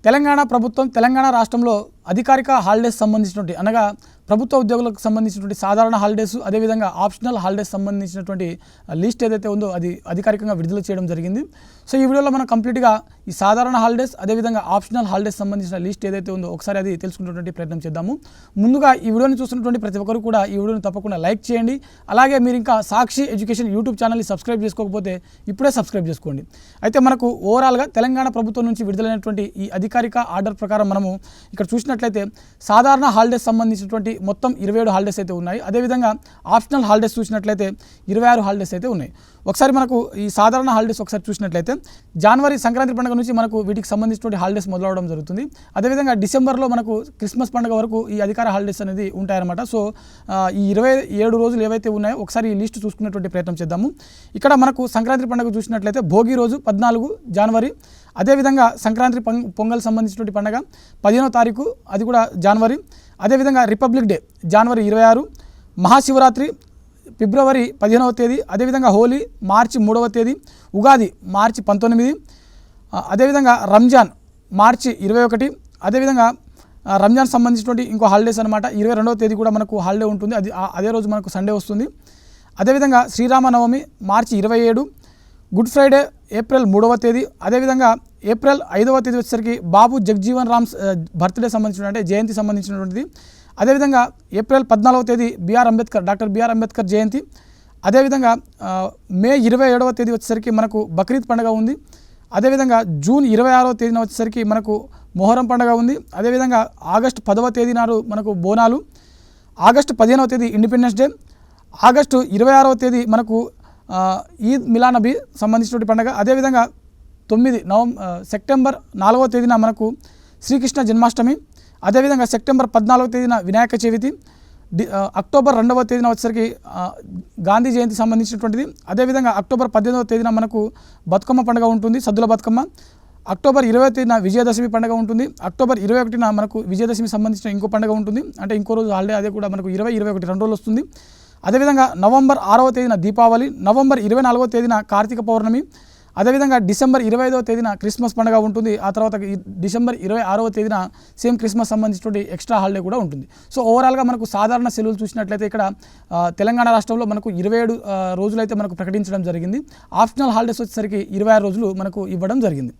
తెలంగాణ ప్రభుత్వం తెలంగాణ రాష్ట్రంలో అధికారిక హాలిడేస్ సంబంధించినటువంటి అనగా ప్రభుత్వ ఉద్యోగులకు సంబంధించినటువంటి సాధారణ హాలిడేస్ అదేవిధంగా ఆప్షనల్ హాలిడేస్ సంబంధించినటువంటి లిస్ట్ ఏదైతే ఉందో అది అధికారికంగా విడుదల చేయడం జరిగింది. సో ఈ వీడియోలో మనం కంప్లీట్గా ఈ సాధారణ హాలిడేస్ అదేవిధంగా ఆప్షనల్ హాలిడేస్ సంబంధించిన లిస్ట్ ఏదైతే ఉందో ఒకసారి అది తెలుసుకునేటువంటి ప్రయత్నం చేద్దాము. ముందుగా ఈ వీడియోని చూస్తున్నటువంటి ప్రతి ఒక్కరు కూడా ఈ వీడియోని తప్పకుండా లైక్ చేయండి. అలాగే మీరు ఇంకా సాక్షి ఎడ్యుకేషన్ యూట్యూబ్ ఛానల్ని సబ్స్క్రైబ్ చేసుకోకపోతే ఇప్పుడే సబ్స్క్రైబ్ చేసుకోండి. అయితే మనకు ఓవరాల్గా తెలంగాణ ప్రభుత్వం నుంచి విడుదలైనటువంటి ఈ అధికారిక ఆర్డర్ ప్రకారం మనము ఇక్కడ చూసినట్లయితే సాధారణ హాలిడేస్ సంబంధించినటువంటి మొత్తం 27 హాలిడేస్ అయితే ఉన్నాయి. అదేవిధంగా ఆప్షనల్ హాలిడేస్ చూసినట్లయితే 26 హాలిడేస్ అయితే ఉన్నాయి. ఒకసారి మనకు ఈ సాధారణ హాలిడేస్ ఒకసారి చూసినట్లయితే జనవరి సంక్రాంతి పండుగ నుంచి మనకు వీటికి సంబంధించినటువంటి హాలిడేస్ మొదలవడం జరుగుతుంది. అదేవిధంగా డిసెంబర్లో మనకు క్రిస్మస్ పండుగ వరకు ఈ అధికార హాలిడేస్ అనేది ఉంటాయన్నమాట. సో ఈ 27 రోజులు ఏవైతే ఉన్నాయో ఒకసారి ఈ లిస్ట్ చూసుకునేటువంటి ప్రయత్నం చేద్దాము. ఇక్కడ మనకు సంక్రాంతి పండుగ చూసినట్లయితే భోగి రోజు 14 జనవరి, అదేవిధంగా సంక్రాంతి పొంగల్ సంబంధించినటువంటి పండుగ 15వ తారీఖు అది కూడా జనవరి, అదేవిధంగా రిపబ్లిక్ డే జనవరి 26, మహాశివరాత్రి ఫిబ్రవరి 15వ తేదీ, అదేవిధంగా హోలీ మార్చి 3వ తేదీ, ఉగాది మార్చి 19, అదేవిధంగా రంజాన్ మార్చి 21, అదేవిధంగా రంజాన్ సంబంధించినటువంటి ఇంకో హాలిడేస్ అనమాట 22వ తేదీ కూడా మనకు హాలిడే ఉంటుంది. అదే రోజు మనకు సండే వస్తుంది. అదేవిధంగా శ్రీరామనవమి మార్చి 27, గుడ్ ఫ్రైడే ఏప్రిల్ 3వ తేదీ, అదేవిధంగా ఏప్రిల్ 5వ తేదీ వచ్చేసరికి బాబు జగ్జీవన్ రామ్ బర్త్డే సంబంధించిన అంటే జయంతి సంబంధించినటువంటిది. అదేవిధంగా ఏప్రిల్ 14వ తేదీ డాక్టర్ బిఆర్ అంబేద్కర్ జయంతి. అదేవిధంగా మే 27వ తేదీ వచ్చేసరికి మనకు బక్రీద్ పండుగ ఉంది. అదేవిధంగా జూన్ 26వ తేదీన వచ్చేసరికి మనకు మొహరం పండుగ ఉంది. అదేవిధంగా ఆగస్టు 10వ తేదీ నాడు మనకు బోనాలు, ఆగస్టు 15వ తేదీ ఇండిపెండెన్స్ డే, ఆగస్టు 26వ తేదీ మనకు ఈద్ మిలానబీ సంబంధించినటువంటి పండుగ. అదేవిధంగా సెప్టెంబర్ 4వ తేదీన మనకు శ్రీకృష్ణ జన్మాష్టమి, అదేవిధంగా సెప్టెంబర్ 14వ తేదీన వినాయక చవితి, అక్టోబర్ 2వ తేదీన వచ్చేసరికి గాంధీ జయంతి సంబంధించినటువంటిది. అదేవిధంగా అక్టోబర్ 18వ తేదీన మనకు బతుకమ్మ పండుగ ఉంటుంది, సద్దుల బతుకమ్మ. అక్టోబర్ 20వ తేదీన విజయదశమి పండుగ ఉంటుంది. అక్టోబర్ 21న మనకు విజయదశమి సంబంధించిన ఇంకో పండుగ ఉంటుంది, అంటే ఇంకో రోజు హాలిడే, అదే కూడా మనకు 20, 21 2 రోజులు వస్తుంది. అదేవిధంగా నవంబర్ 6వ తేదీన దీపావళి, నవంబర్ 24వ తేదీన కార్తీక పౌర్ణమి, అదేవిధంగా డిసెంబర్ 25వ తేదీన క్రిస్మస్ పండుగ ఉంటుంది. ఆ తర్వాత డిసెంబర్ 26వ తేదీన సేమ్ క్రిస్మస్ సంబంధించినటువంటి ఎక్స్ట్రా హాలిడే కూడా ఉంటుంది. సో ఓవరాల్గా మనకు సాధారణ సెలవులు చూసినట్లయితే ఇక్కడ తెలంగాణ రాష్ట్రంలో మనకు 27 రోజులైతే మనకు ప్రకటించడం జరిగింది. ఆప్షనల్ హాలిడేస్ వచ్చేసరికి 26 రోజులు మనకు ఇవ్వడం జరిగింది.